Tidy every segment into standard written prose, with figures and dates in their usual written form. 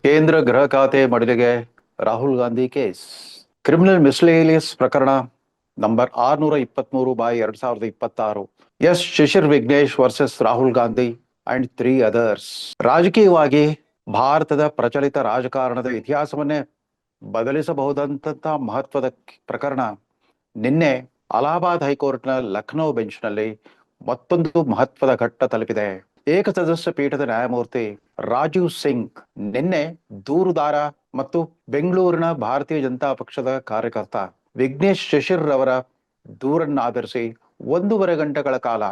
ಕೇಂದ್ರ ಗೃಹ ಖಾತೆ ಮಡಿಲಿಗೆ Rahul Gandhi case. Criminal miscellaneous ಪ್ರಕರಣ number 623/2026. S Shishir Vignesh versus Rahul Gandhi and 3 others. ರಾಜಕೀಯವಾಗಿ ಭಾರತದ ಪ್ರಚಲಿತ ರಾಜಕಾರಣದ ಇತಿಹಾಸವನ್ನೇ ಬದಲಿಸಬಹುದಂತ ಮಹತ್ವದ ಪ್ರಕರಣ ನಿನ್ನೆ ಅಲಹಾಬಾದ್ ಹೈಕೋರ್ಟ್ನ ಲಖನೌ ಬೆಂಚ್ನಲ್ಲಿ ಮತ್ತೊಂದು ಮಹತ್ವದ ಘಟ್ಟ ತಲುಪಿದೆ. ಏಕಸದಸ್ಯ ಪೀಠದ ನ್ಯಾಯಮೂರ್ತಿ ರಾಜೀವ್ ಸಿಂಗ್ ನಿನ್ನೆ ದೂರುದಾರ ಮತ್ತು ಬೆಂಗಳೂರಿನ ಭಾರತೀಯ ಜನತಾ ಪಕ್ಷದ ಕಾರ್ಯಕರ್ತ ವಿಘ್ನೇಶ್ ಶಿಶಿರ್ ರವರ ದೂರನ್ನಾಧರಿಸಿ 1.5 ಗಂಟೆಗಳ ಕಾಲ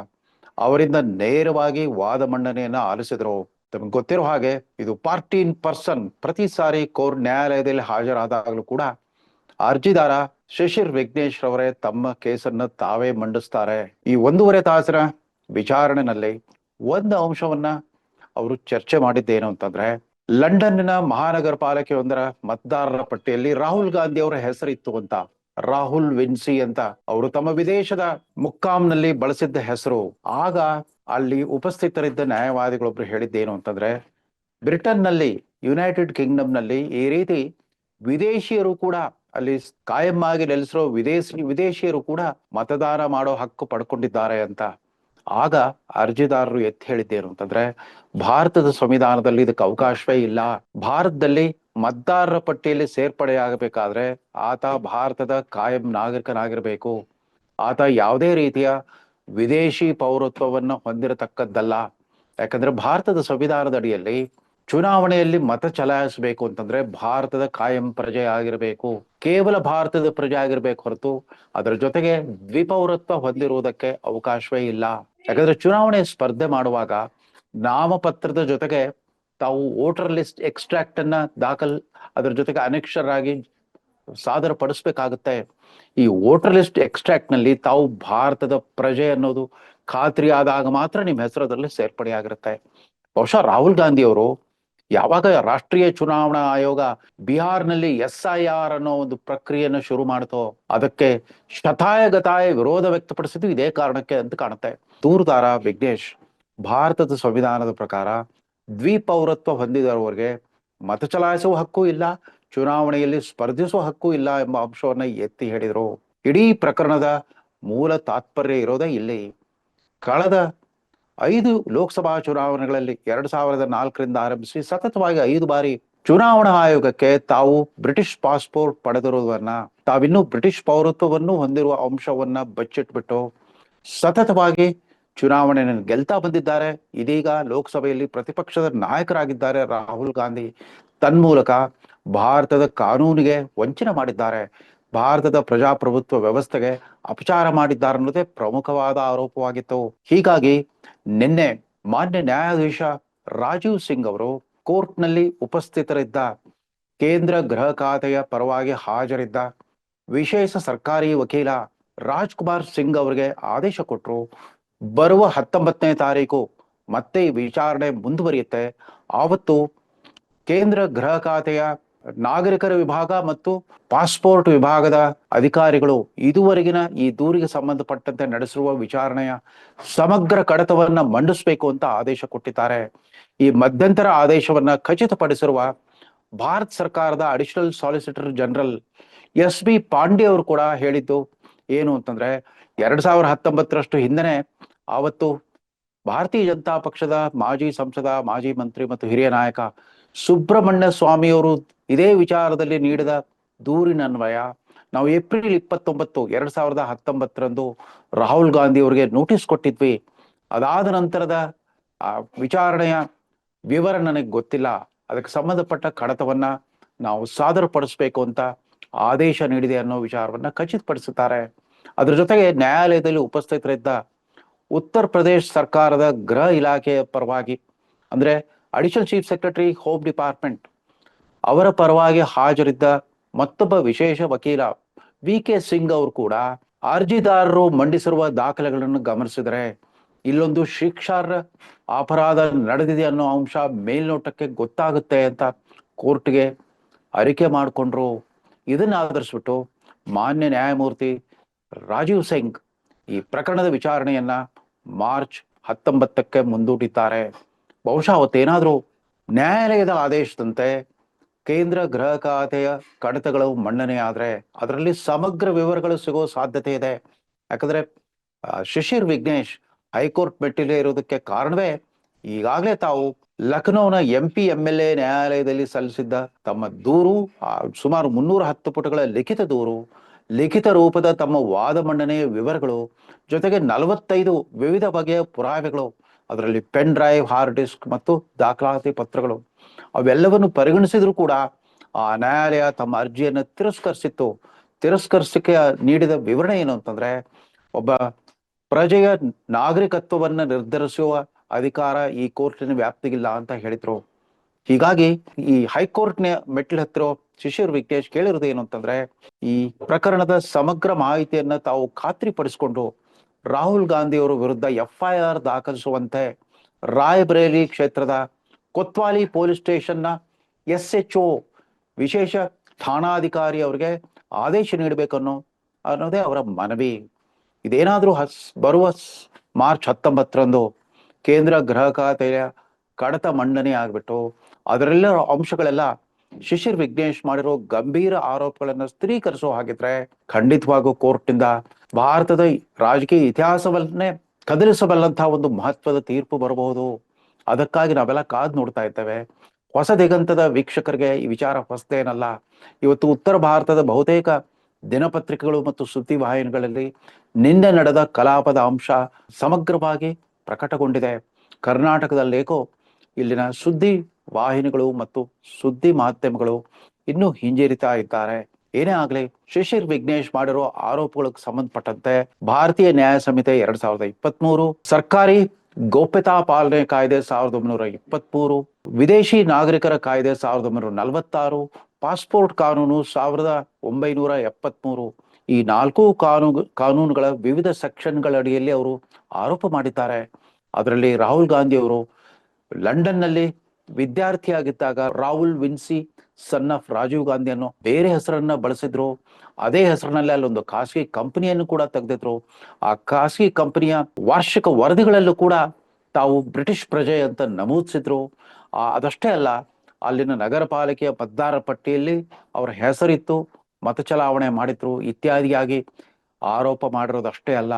ಅವರಿಂದ ನೇರವಾಗಿ ವಾದ ಮಂಡನೆಯನ್ನ ಆಲಿಸಿದರು. ತಮಗೆ ಗೊತ್ತಿರೋ ಹಾಗೆ ಇದು ಪಾರ್ಟಿ ಇನ್ ಪರ್ಸನ್. ಪ್ರತಿ ಸಾರಿ ಕೋರ್ಟ್ ನ್ಯಾಯಾಲಯದಲ್ಲಿ ಹಾಜರಾದಾಗಲೂ ಕೂಡ ಅರ್ಜಿದಾರ ಶಿಶಿರ್ ವಿಘ್ನೇಶ್ ರವರೇ ತಮ್ಮ ಕೇಸನ್ನು ತಾವೇ ಮಂಡಿಸ್ತಾರೆ. ಈ 1.5 ತಾಸಿನ ವಿಚಾರಣೆಯಲ್ಲಿ ಒಂದು ಅಂಶವನ್ನ ಅವರು ಚರ್ಚೆ ಮಾಡಿದ್ದೇನು ಅಂತಂದ್ರೆ, ಲಂಡನ್ನಿನ ಮಹಾನಗರ ಪಾಲಿಕೆಯೊಂದರ ಮತದಾರರ ಪಟ್ಟಿಯಲ್ಲಿ ರಾಹುಲ್ ಗಾಂಧಿ ಅವರ ಹೆಸರಿತ್ತು ಅಂತ. ರಾಹುಲ್ ವಿನ್ಸಿ ಅಂತ ಅವರು ತಮ್ಮ ವಿದೇಶದ ಮುಕ್ಕಾಂನಲ್ಲಿ ಬಳಸಿದ್ದ ಹೆಸರು. ಆಗ ಅಲ್ಲಿ ಉಪಸ್ಥಿತರಿದ್ದ ನ್ಯಾಯವಾದಿಗಳೊಬ್ರು ಹೇಳಿದ್ದೇನು ಅಂತಂದ್ರೆ, ಬ್ರಿಟನ್ ನಲ್ಲಿ, ಯುನೈಟೆಡ್ ಕಿಂಗ್ಡಮ್ ನಲ್ಲಿ ಈ ರೀತಿ ವಿದೇಶಿಯರು ಕೂಡ, ಅಲ್ಲಿ ಕಾಯಂ ಆಗಿ ನೆಲೆಸಿರೋ ವಿದೇಶಿಯರು ಕೂಡ ಮತದಾನ ಮಾಡೋ ಹಕ್ಕು ಪಡ್ಕೊಂಡಿದ್ದಾರೆ ಅಂತ. ಆಗ ಅರ್ಜಿದಾರರು ಎತ್ತಿ ಹೇಳಿದ್ದೇನು ಅಂತಂದ್ರೆ, ಭಾರತದ ಸಂವಿಧಾನದಲ್ಲಿ ಇದಕ್ಕೆ ಅವಕಾಶವೇ ಇಲ್ಲ. ಭಾರತದಲ್ಲಿ ಮತದಾರರ ಪಟ್ಟಿಯಲ್ಲಿ ಸೇರ್ಪಡೆಯಾಗಬೇಕಾದ್ರೆ ಆತ ಭಾರತದ ಕಾಯಂ ನಾಗರಿಕನಾಗಿರ್ಬೇಕು. ಆತ ಯಾವುದೇ ರೀತಿಯ ವಿದೇಶಿ ಪೌರತ್ವವನ್ನು ಹೊಂದಿರತಕ್ಕದ್ದಲ್ಲ. ಯಾಕಂದ್ರೆ ಭಾರತದ ಸಂವಿಧಾನದ ಅಡಿಯಲ್ಲಿ ಚುನಾವಣೆಯಲ್ಲಿ ಮತ ಚಲಾಯಿಸಬೇಕು ಅಂತಂದ್ರೆ ಭಾರತದ ಕಾಯಂ ಪ್ರಜೆ ಆಗಿರಬೇಕು, ಕೇವಲ ಭಾರತದ ಪ್ರಜೆ ಆಗಿರ್ಬೇಕು ಹೊರತು ಅದರ ಜೊತೆಗೆ ದ್ವಿಪೌರತ್ವ ಹೊಂದಿರುವುದಕ್ಕೆ ಅವಕಾಶವೇ ಇಲ್ಲ. ಯಾಕಂದ್ರೆ ಚುನಾವಣೆ ಸ್ಪರ್ಧೆ ಮಾಡುವಾಗ ನಾಮಪತ್ರದ ಜೊತೆಗೆ ತಾವು ವೋಟರ್ ಲಿಸ್ಟ್ ಎಕ್ಸ್ಟ್ರಾಕ್ಟ್ ಅನ್ನ ಅದರ ಜೊತೆಗೆ ಅನಕ್ಷರಾಗಿ ಸಾದರ ಪಡಿಸ್ಬೇಕಾಗುತ್ತೆ. ಈ ವೋಟರ್ ಲಿಸ್ಟ್ ಎಕ್ಸ್ಟ್ರಾಕ್ಟ್ ನಲ್ಲಿ ತಾವು ಭಾರತದ ಪ್ರಜೆ ಅನ್ನೋದು ಖಾತ್ರಿ ಆದಾಗ ಮಾತ್ರ ನಿಮ್ಮ ಹೆಸರು ಅದರಲ್ಲಿ ಸೇರ್ಪಡೆಯಾಗಿರುತ್ತೆ. ಬಹುಶಃ ರಾಹುಲ್ ಗಾಂಧಿ ಅವರು ಯಾವಾಗ ರಾಷ್ಟ್ರೀಯ ಚುನಾವಣಾ ಆಯೋಗ ಬಿಹಾರ್ನಲ್ಲಿ SIR ಅನ್ನೋ ಒಂದು ಪ್ರಕ್ರಿಯೆಯನ್ನು ಶುರು ಮಾಡ್ತೋ, ಅದಕ್ಕೆ ಶತಾಯಗತಾಯ ವಿರೋಧ ವ್ಯಕ್ತಪಡಿಸಿದ್ದು ಇದೇ ಕಾರಣಕ್ಕೆ ಅಂತ ಕಾಣುತ್ತೆ. ದೂರುದಾರ ವಿಘ್ನೇಶ್ ಭಾರತದ ಸಂವಿಧಾನದ ಪ್ರಕಾರ ದ್ವಿಪೌರತ್ವ ಹೊಂದಿದವರಿಗೆ ಮತ ಚಲಾಯಿಸುವ ಹಕ್ಕು ಇಲ್ಲ, ಚುನಾವಣೆಯಲ್ಲಿ ಸ್ಪರ್ಧಿಸುವ ಹಕ್ಕು ಇಲ್ಲ ಎಂಬ ಅಂಶವನ್ನ ಎತ್ತಿ ಹೇಳಿದರು. ಇಡೀ ಪ್ರಕರಣದ ಮೂಲ ತಾತ್ಪರ್ಯ ಇರೋದೇ ಇಲ್ಲಿ. ಕಳೆದ 5 ಲೋಕಸಭಾ ಚುನಾವಣೆಗಳಲ್ಲಿ 2004ರಿಂದ ಆರಂಭಿಸಿ ಸತತವಾಗಿ 5 ಬಾರಿ ಚುನಾವಣಾ ಆಯೋಗಕ್ಕೆ ತಾವು ಬ್ರಿಟಿಷ್ ಪಾಸ್ಪೋರ್ಟ್ ಪಡೆದಿರುವುದನ್ನ, ತಾವಿನ್ನೂ ಬ್ರಿಟಿಷ್ ಪೌರತ್ವವನ್ನು ಹೊಂದಿರುವ ಅಂಶವನ್ನ ಬಚ್ಚಿಟ್ಬಿಟ್ಟು ಸತತವಾಗಿ ಚುನಾವಣೆಯನ್ನು ಗೆಲ್ತಾ ಬಂದಿದ್ದಾರೆ. ಇದೀಗ ಲೋಕಸಭೆಯಲ್ಲಿ ಪ್ರತಿಪಕ್ಷದ ನಾಯಕರಾಗಿದ್ದಾರೆ ರಾಹುಲ್ ಗಾಂಧಿ. ತನ್ಮೂಲಕ ಭಾರತದ ಕಾನೂನಿಗೆ ವಂಚನೆ ಮಾಡಿದ್ದಾರೆ, ಭಾರತದ ಪ್ರಜಾಪ್ರಭುತ್ವ ವ್ಯವಸ್ಥೆಗೆ ಅಪಚಾರ ಮಾಡಿದ್ದಾರೆ ಅನ್ನೋದೇ ಪ್ರಮುಖವಾದ ಆರೋಪವಾಗಿತ್ತು. ಹೀಗಾಗಿ ನಿನ್ನೆ ಮಾನ್ಯ ನ್ಯಾಯಾಧೀಶ ರಾಜೀವ್ ಸಿಂಗ್ ಅವರು ಕೋರ್ಟ್ನಲ್ಲಿ ಉಪಸ್ಥಿತರಿದ್ದ ಕೇಂದ್ರ ಗೃಹ ಖಾತೆಯ ಪರವಾಗಿ ಹಾಜರಿದ್ದ ವಿಶೇಷ ಸರ್ಕಾರಿ ವಕೀಲ ರಾಜ್ಕುಮಾರ್ ಸಿಂಗ್ ಅವರಿಗೆ ಆದೇಶ ಕೊಟ್ಟರು. ಬರುವ 19ನೇ ತಾರೀಕು ಮತ್ತೆ ಈ ವಿಚಾರಣೆ ಮುಂದುವರಿಯುತ್ತೆ. ಆವತ್ತು ಕೇಂದ್ರ ಗೃಹ ಖಾತೆಯ ನಾಗರಿಕರ ವಿಭಾಗ ಮತ್ತು ಪಾಸ್ಪೋರ್ಟ್ ವಿಭಾಗದ ಅಧಿಕಾರಿಗಳು ಇದುವರೆಗಿನ ಈ ದೂರಿಗೆ ಸಂಬಂಧಪಟ್ಟಂತೆ ನಡೆಸಿರುವ ವಿಚಾರಣೆಯ ಸಮಗ್ರ ಕಡತವನ್ನ ಮಂಡಿಸಬೇಕು ಅಂತ ಆದೇಶ ಕೊಟ್ಟಿದ್ದಾರೆ. ಈ ಮಧ್ಯಂತರ ಆದೇಶವನ್ನ ಖಚಿತಪಡಿಸಿರುವ ಭಾರತ ಸರ್ಕಾರದ additional solicitor general SB Pandey ಅವರು ಕೂಡ ಹೇಳಿದ್ದು ಏನು ಅಂತಂದ್ರೆ, 2019ರಷ್ಟು ಹಿಂದೆನೆ ಆವತ್ತು ಭಾರತೀಯ ಜನತಾ ಪಕ್ಷದ ಮಾಜಿ ಸಂಸದ, ಮಾಜಿ ಮಂತ್ರಿ ಮತ್ತು ಹಿರಿಯ ನಾಯಕ ಸುಬ್ರಹ್ಮಣ್ಯ ಸ್ವಾಮಿಯವರು ಇದೇ ವಿಚಾರದಲ್ಲಿ ನೀಡಿದ ದೂರಿನನ್ವಯ ನಾವು ಏಪ್ರಿಲ್ 29, 2019ರಂದು ರಾಹುಲ್ ಗಾಂಧಿ ಅವರಿಗೆ ನೋಟಿಸ್ ಕೊಟ್ಟಿದ್ವಿ. ಅದಾದ ನಂತರದ ವಿಚಾರಣೆಯ ವಿವರ ನನಗೆ ಗೊತ್ತಿಲ್ಲ, ಅದಕ್ಕೆ ಸಂಬಂಧಪಟ್ಟ ಕಡತವನ್ನ ನಾವು ಸಾದರಪಡಿಸ್ಬೇಕು ಅಂತ ಆದೇಶ ನೀಡಿದೆ ಅನ್ನೋ ವಿಚಾರವನ್ನ ಖಚಿತಪಡಿಸುತ್ತಾರೆ. ಅದ್ರ ಜೊತೆಗೆ ನ್ಯಾಯಾಲಯದಲ್ಲಿ ಉಪಸ್ಥಿತರಿದ್ದ ಉತ್ತರ ಪ್ರದೇಶ ಸರ್ಕಾರದ ಗೃಹ ಇಲಾಖೆಯ ಪರವಾಗಿ, ಅಂದ್ರೆ additional chief secretary home department ಅವರ ಪರವಾಗಿ ಹಾಜರಿದ್ದ ಮತ್ತೊಬ್ಬ ವಿಶೇಷ ವಕೀಲ VK ಸಿಂಗ್ ಅವರು ಕೂಡ ಅರ್ಜಿದಾರರು ಮಂಡಿಸಿರುವ ದಾಖಲೆಗಳನ್ನು ಗಮನಿಸಿದರೆ ಇಲ್ಲೊಂದು ಶಿಕ್ಷಾರ್ಹ ಅಪರಾಧ ನಡೆದಿದೆ ಅನ್ನೋ ಅಂಶ ಮೇಲ್ನೋಟಕ್ಕೆ ಗೊತ್ತಾಗುತ್ತೆ ಅಂತ ಕೋರ್ಟ್ಗೆ ಅರಿಕೆ ಮಾಡಿಕೊಂಡ್ರು. ಇದನ್ನ ಆಧರಿಸ್ಬಿಟ್ಟು ಮಾನ್ಯ ನ್ಯಾಯಮೂರ್ತಿ ರಾಜೀವ್ ಸಿಂಗ್ ಈ ಪ್ರಕರಣದ ವಿಚಾರಣೆಯನ್ನ ಮಾರ್ಚ್ 19ಕ್ಕೆ ಮುಂದೂಡಿದ್ದಾರೆ. ಬಹುಶಃ ಅವತ್ತೇನಾದ್ರೂ ನ್ಯಾಯಾಲಯದ ಆದೇಶದಂತೆ ಕೇಂದ್ರ ಗೃಹ ಖಾತೆಯ ಕಡತಗಳು ಮನ್ನಣೆ ಆದ್ರೆ ಅದರಲ್ಲಿ ಸಮಗ್ರ ವಿವರಗಳು ಸಿಗೋ ಸಾಧ್ಯತೆ ಇದೆ. ಯಾಕಂದ್ರೆ ಶಿಶಿರ್ ವಿಘ್ನೇಶ್ ಹೈಕೋರ್ಟ್ ಮೆಟ್ಟಿಲೇ ಇರೋದಕ್ಕೆ ಕಾರಣವೇ ಈಗಾಗಲೇ ತಾವು ಲಖನೌನ MP MLA ನ್ಯಾಯಾಲಯದಲ್ಲಿ ಸಲ್ಲಿಸಿದ್ದ ತಮ್ಮ ದೂರು, ಸುಮಾರು 310 ಪುಟಗಳ ಲಿಖಿತ ದೂರು, ಲಿಖಿತ ರೂಪದ ತಮ್ಮ ವಾದ ಮಂಡನೆಯ ವಿವರಗಳು, ಜೊತೆಗೆ 45 ವಿವಿಧ ಬಗೆಯ ಪುರಾವೆಗಳು, ಅದರಲ್ಲಿ ಪೆನ್ ಡ್ರೈವ್, ಹಾರ್ಡ್ ಡಿಸ್ಕ್ ಮತ್ತು ದಾಖಲಾತಿ ಪತ್ರಗಳು, ಅವೆಲ್ಲವನ್ನು ಪರಿಗಣಿಸಿದ್ರು ಕೂಡ ಆ ನ್ಯಾಯಾಲಯ ತಮ್ಮ ಅರ್ಜಿಯನ್ನು ತಿರಸ್ಕರಿಸಿತ್ತು. ತಿರಸ್ಕರಿಸಿಕೆ ನೀಡಿದ ವಿವರಣೆ ಏನು ಅಂತಂದ್ರೆ, ಒಬ್ಬ ಪ್ರಜೆಯ ನಾಗರಿಕತ್ವವನ್ನ ನಿರ್ಧರಿಸುವ ಅಧಿಕಾರ ಈ ಕೋರ್ಟಿನ ವ್ಯಾಪ್ತಿಗಿಲ್ಲ ಅಂತ ಹೇಳಿದ್ರು. ಹೀಗಾಗಿ ಈ ಹೈಕೋರ್ಟ್ನ ಮೆಟ್ಟಿಲು ಹತ್ತಿರೋ ಶಿಶಿರ್ ವಿಘ್ನೇಶ್ ಕೇಳಿರೋದು ಏನು ಅಂತಂದ್ರೆ, ಈ ಪ್ರಕರಣದ ಸಮಗ್ರ ಮಾಹಿತಿಯನ್ನ ತಾವು ಖಾತ್ರಿಪಡಿಸಿಕೊಂಡು ರಾಹುಲ್ ಗಾಂಧಿ ಅವರ ವಿರುದ್ಧ FIR ದಾಖಲಿಸುವಂತೆ ರಾಯ್ಬರೇಲಿ ಕ್ಷೇತ್ರದ ಕೊತ್ವಾಲಿ ಪೊಲೀಸ್ ಸ್ಟೇಷನ್ನ SHO ವಿಶೇಷ ಠಾಣಾಧಿಕಾರಿ ಅವರಿಗೆ ಆದೇಶ ಅನ್ನೋದೇ ಅವರ ಮನವಿ. ಇದೇನಾದ್ರೂ ಬರುವ ಮಾರ್ಚ್ 19ರಂದು ಕೇಂದ್ರ ಗೃಹ ಖಾತೆಯ ಕಡತ ಮಂಡನೆ ಆಗ್ಬಿಟ್ಟು ಅದರೆಲ್ಲ ಅಂಶಗಳೆಲ್ಲ ಶಿಶಿರ್ ವಿಘ್ನೇಶ್ ಮಾಡಿರೋ ಗಂಭೀರ ಆರೋಪಗಳನ್ನು ಸ್ಥಿರೀಕರಿಸೋ ಹಾಗಿದ್ರೆ ಖಂಡಿತವಾಗೂ ಕೋರ್ಟ್ನಿಂದ ಭಾರತದ ರಾಜಕೀಯ ಇತಿಹಾಸವನ್ನೇ ಕದಲಿಸಬಲ್ಲಂತಹ ಒಂದು ಮಹತ್ವದ ತೀರ್ಪು ಬರಬಹುದು. ಅದಕ್ಕಾಗಿ ನಾವೆಲ್ಲ ಕಾದು ನೋಡ್ತಾ ಇದ್ದೇವೆ. ಹೊಸ ದಿಗಂತದ ವೀಕ್ಷಕರಿಗೆ ಈ ವಿಚಾರ ಹೊಸದೇನಲ್ಲ. ಇವತ್ತು ಉತ್ತರ ಭಾರತದ ಬಹುತೇಕ ದಿನಪತ್ರಿಕೆಗಳು ಮತ್ತು ಸುದ್ದಿ ವಾಹಿನಿಗಳಲ್ಲಿ ನಿನ್ನೆ ನಡೆದ ಕಲಾಪದ ಅಂಶ ಸಮಗ್ರವಾಗಿ ಪ್ರಕಟಗೊಂಡಿದೆ. ಕರ್ನಾಟಕದಲ್ಲೇಕೋ ಇಲ್ಲಿನ ಸುದ್ದಿ ವಾಹಿನಿಗಳು ಮತ್ತು ಸುದ್ದಿ ಮಾಧ್ಯಮಗಳು ಇನ್ನೂ ಹಿಂಜರಿತಾ ಇದ್ದಾರೆ. ಏನೇ ಆಗ್ಲಿ, ಶಿಶಿರ್ ವಿಘ್ನೇಶ್ ಮಾಡಿರೋ ಆರೋಪಗಳಿಗೆ ಸಂಬಂಧಪಟ್ಟಂತೆ ಭಾರತೀಯ ನ್ಯಾಯ ಸಂಹಿತೆ 2023, ಸರ್ಕಾರಿ ಗೌಪ್ಯತಾ ಪಾಲನೆ ಕಾಯ್ದೆ 1923, ವಿದೇಶಿ ನಾಗರಿಕರ ಕಾಯ್ದೆ 1946, ಪಾಸ್ಪೋರ್ಟ್ ಕಾನೂನು 1973, ಈ 4 ಕಾನೂನುಗಳ ವಿವಿಧ ಸೆಕ್ಷನ್ಗಳ ಅಡಿಯಲ್ಲಿ ಅವರು ಆರೋಪ ಮಾಡಿದ್ದಾರೆ. ಅದರಲ್ಲಿ ರಾಹುಲ್ ಗಾಂಧಿ ಅವರು ಲಂಡನ್ನಲ್ಲಿ ವಿದ್ಯಾರ್ಥಿಯಾಗಿದ್ದಾಗ Rahul Vinci son of Rajiv Gandhi ಅನ್ನೋ ಬೇರೆ ಹೆಸರನ್ನ ಬಳಸಿದ್ರು. ಅದೇ ಹೆಸರಿನಲ್ಲಿ ಅಲ್ಲೊಂದು ಖಾಸಗಿ ಕಂಪನಿಯನ್ನು ಕೂಡ ತೆಗೆದಿದ್ರು. ಆ ಖಾಸಗಿ ಕಂಪನಿಯ ವಾರ್ಷಿಕ ವರದಿಗಳಲ್ಲೂ ಕೂಡ ತಾವು ಬ್ರಿಟಿಷ್ ಪ್ರಜೆ ಅಂತ ನಮೂದಿಸಿದ್ರು. ಅದಷ್ಟೇ ಅಲ್ಲ, ಅಲ್ಲಿನ ನಗರ ಪಾಲಿಕೆಯ ಮತದಾರರ ಪಟ್ಟಿಯಲ್ಲಿ ಅವರ ಹೆಸರಿತ್ತು, ಮತ ಚಲಾವಣೆ ಮಾಡಿದ್ರು ಇತ್ಯಾದಿಯಾಗಿ ಆರೋಪ ಮಾಡಿರೋದಷ್ಟೇ ಅಲ್ಲ,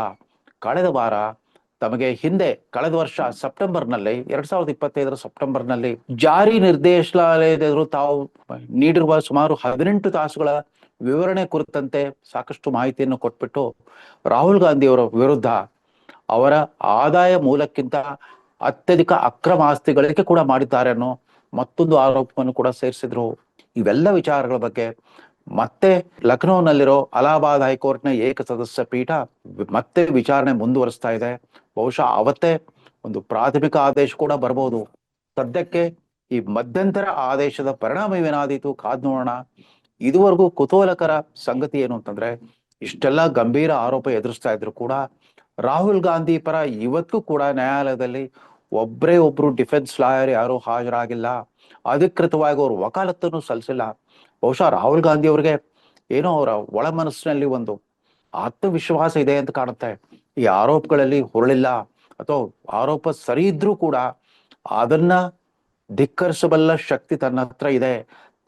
ಕಳೆದ ವಾರ ತಮಗೆ ಕಳೆದ ವರ್ಷ ಸೆಪ್ಟೆಂಬರ್ನಲ್ಲಿ 2025 ಸೆಪ್ಟೆಂಬರ್ನಲ್ಲಿ ಜಾರಿ ನಿರ್ದೇಶನಾಲಯದ ಎದುರು ತಾವು ನೀಡಿರುವ ಸುಮಾರು 18 ತಾಸುಗಳ ವಿವರಣೆ ಕುರಿತಂತೆ ಸಾಕಷ್ಟು ಮಾಹಿತಿಯನ್ನು ಕೊಟ್ಬಿಟ್ಟು ರಾಹುಲ್ ಗಾಂಧಿ ಅವರ ವಿರುದ್ಧ ಅವರ ಆದಾಯ ಮೂಲಕ್ಕಿಂತ ಅತ್ಯಧಿಕ ಅಕ್ರಮ ಆಸ್ತಿ ಗಳಿಕೆ ಕೂಡ ಮಾಡಿದ್ದಾರೆ ಅನ್ನೋ ಮತ್ತೊಂದು ಆರೋಪವನ್ನು ಕೂಡ ಸೇರಿಸಿದ್ರು. ಇವೆಲ್ಲ ವಿಚಾರಗಳ ಬಗ್ಗೆ ಮತ್ತೆ ಲಖನೌನಲ್ಲಿರೋ ಅಲಹಾಬಾದ್ ಹೈಕೋರ್ಟ್ನ ಏಕಸದಸ್ಯ ಪೀಠ ಮತ್ತೆ ವಿಚಾರಣೆ ಮುಂದುವರಿಸ್ತಾ ಇದೆ. ಬಹುಶಃ ಅವತ್ತೇ ಒಂದು ಪ್ರಾಥಮಿಕ ಆದೇಶ ಕೂಡ ಬರಬಹುದು. ಸದ್ಯಕ್ಕೆ ಈ ಮಧ್ಯಂತರ ಆದೇಶದ ಪರಿಣಾಮವೇನಾದೀತು ಕಾದ್ ನೋಡೋಣ. ಇದುವರೆಗೂ ಕುತೂಹಲಕರ ಸಂಗತಿ ಏನು ಅಂತಂದ್ರೆ, ಇಷ್ಟೆಲ್ಲ ಗಂಭೀರ ಆರೋಪ ಎದುರಿಸ್ತಾ ಇದ್ರು ಕೂಡ ರಾಹುಲ್ ಗಾಂಧಿ ಪರ ಇವತ್ತು ಕೂಡ ನ್ಯಾಯಾಲಯದಲ್ಲಿ ಒಬ್ರು ಡಿಫೆನ್ಸ್ ಲಾಯರ್ ಯಾರು ಹಾಜರಾಗಿಲ್ಲ. ಅಧಿಕೃತವಾಗಿ ಅವರು ವಕಾಲತ್ತನ್ನು ಸಲ್ಲಿಸಿಲ್ಲ. ಬಹುಶಃ ರಾಹುಲ್ ಗಾಂಧಿ ಅವ್ರಿಗೆ ಏನೋ ಅವರ ಒಳ ಮನಸ್ಸಿನಲ್ಲಿ ಒಂದು ಆತ್ಮವಿಶ್ವಾಸ ಇದೆ ಅಂತ ಕಾಣುತ್ತೆ. ಈ ಆರೋಪಗಳಲ್ಲಿ ಹುರುಳಿಲ್ಲ ಅಥವಾ ಆರೋಪ ಸರಿ ಇದ್ರೂ ಕೂಡ ಅದನ್ನ ಧಿಕ್ಕರಿಸಬಲ್ಲ ಶಕ್ತಿ ತನ್ನ ಹತ್ರ ಇದೆ.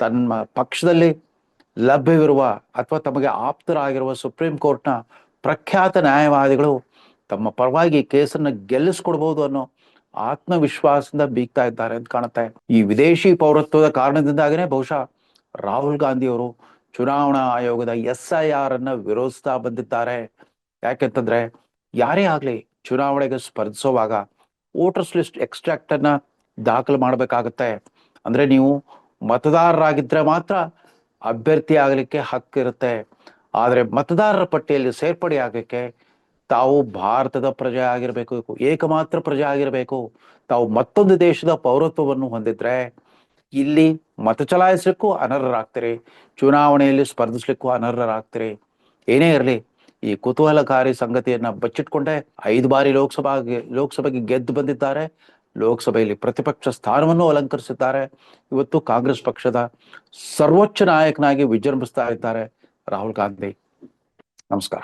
ತನ್ನ ಪಕ್ಷದಲ್ಲಿ ಲಭ್ಯವಿರುವ ಅಥವಾ ತಮಗೆ ಆಪ್ತರಾಗಿರುವ ಸುಪ್ರೀಂ ಕೋರ್ಟ್ನ ಪ್ರಖ್ಯಾತ ನ್ಯಾಯವಾದಿಗಳು ತಮ್ಮ ಪರವಾಗಿ ಕೇಸನ್ನ ಗೆಲ್ಲಿಸ್ಕೊಡ್ಬಹುದು ಅನ್ನೋ ಆತ್ಮವಿಶ್ವಾಸದಿಂದ ಬೀಗ್ತಾ ಇದ್ದಾರೆ ಅಂತ ಕಾಣುತ್ತೆ. ಈ ವಿದೇಶಿ ಪೌರತ್ವದ ಕಾರಣದಿಂದಾಗನೇ ಬಹುಶಃ ರಾಹುಲ್ ಗಾಂಧಿ ಅವರು ಚುನಾವಣಾ ಆಯೋಗದ SIR ಅನ್ನ ವಿರೋಧಿಸ್ತಾ ಬಂದಿದ್ದಾರೆ. ಯಾಕೆಂತಂದ್ರೆ ಯಾರೇ ಆಗ್ಲಿ ಚುನಾವಣೆಗೆ ಸ್ಪರ್ಧಿಸುವಾಗ ವೋಟರ್ಸ್ ಲಿಸ್ಟ್ ಎಕ್ಸ್ಟ್ರಾಕ್ಟ್ ಅನ್ನ ದಾಖಲು ಮಾಡ್ಬೇಕಾಗತ್ತೆ. ಅಂದ್ರೆ ನೀವು ಮತದಾರರಾಗಿದ್ರೆ ಮಾತ್ರ ಅಭ್ಯರ್ಥಿ ಆಗ್ಲಿಕ್ಕೆ ಹಕ್ಕಿರುತ್ತೆ. ಆದ್ರೆ ಮತದಾರರ ಪಟ್ಟಿಯಲ್ಲಿ ಸೇರ್ಪಡೆ ಆಗ್ಲಿಕ್ಕೆ ತಾವು ಭಾರತದ ಪ್ರಜೆ ಆಗಿರ್ಬೇಕು, ಏಕಮಾತ್ರ ಪ್ರಜೆ ಆಗಿರ್ಬೇಕು. ತಾವು ಮತ್ತೊಂದು ದೇಶದ ಪೌರತ್ವವನ್ನು ಹೊಂದಿದ್ರೆ ಇಲ್ಲಿ ಮತ ಚಲಾಯಿಸ್ಲಿಕ್ಕೂ ಅನರ್ಹರಾಗ್ತೀರಿ, ಚುನಾವಣೆಯಲ್ಲಿ ಸ್ಪರ್ಧಿಸ್ಲಿಕ್ಕೂ ಅನರ್ಹರಾಗ್ತೀರಿ. ಏನೇ ಇರಲಿ, ಈ ಕುತೂಹಲಕಾರಿ ಸಂಗತಿಯನ್ನ ಬಚ್ಚಿಟ್ಕೊಂಡೆ 5 ಬಾರಿ ಲೋಕಸಭೆಗೆ ಗೆದ್ದು ಬಂದಿದ್ದಾರೆ. ಲೋಕಸಭೆಯಲ್ಲಿ ಪ್ರತಿಪಕ್ಷ ಸ್ಥಾನವನ್ನು ಅಲಂಕರಿಸಿದ್ದಾರೆ. ಇವತ್ತು ಕಾಂಗ್ರೆಸ್ ಪಕ್ಷದ ಸರ್ವೋಚ್ಚ ನಾಯಕನಾಗಿ ವಿಜೃಂಭಿಸ್ತಾ ಇದ್ದಾರೆ ರಾಹುಲ್ ಗಾಂಧಿ. ನಮಸ್ಕಾರ.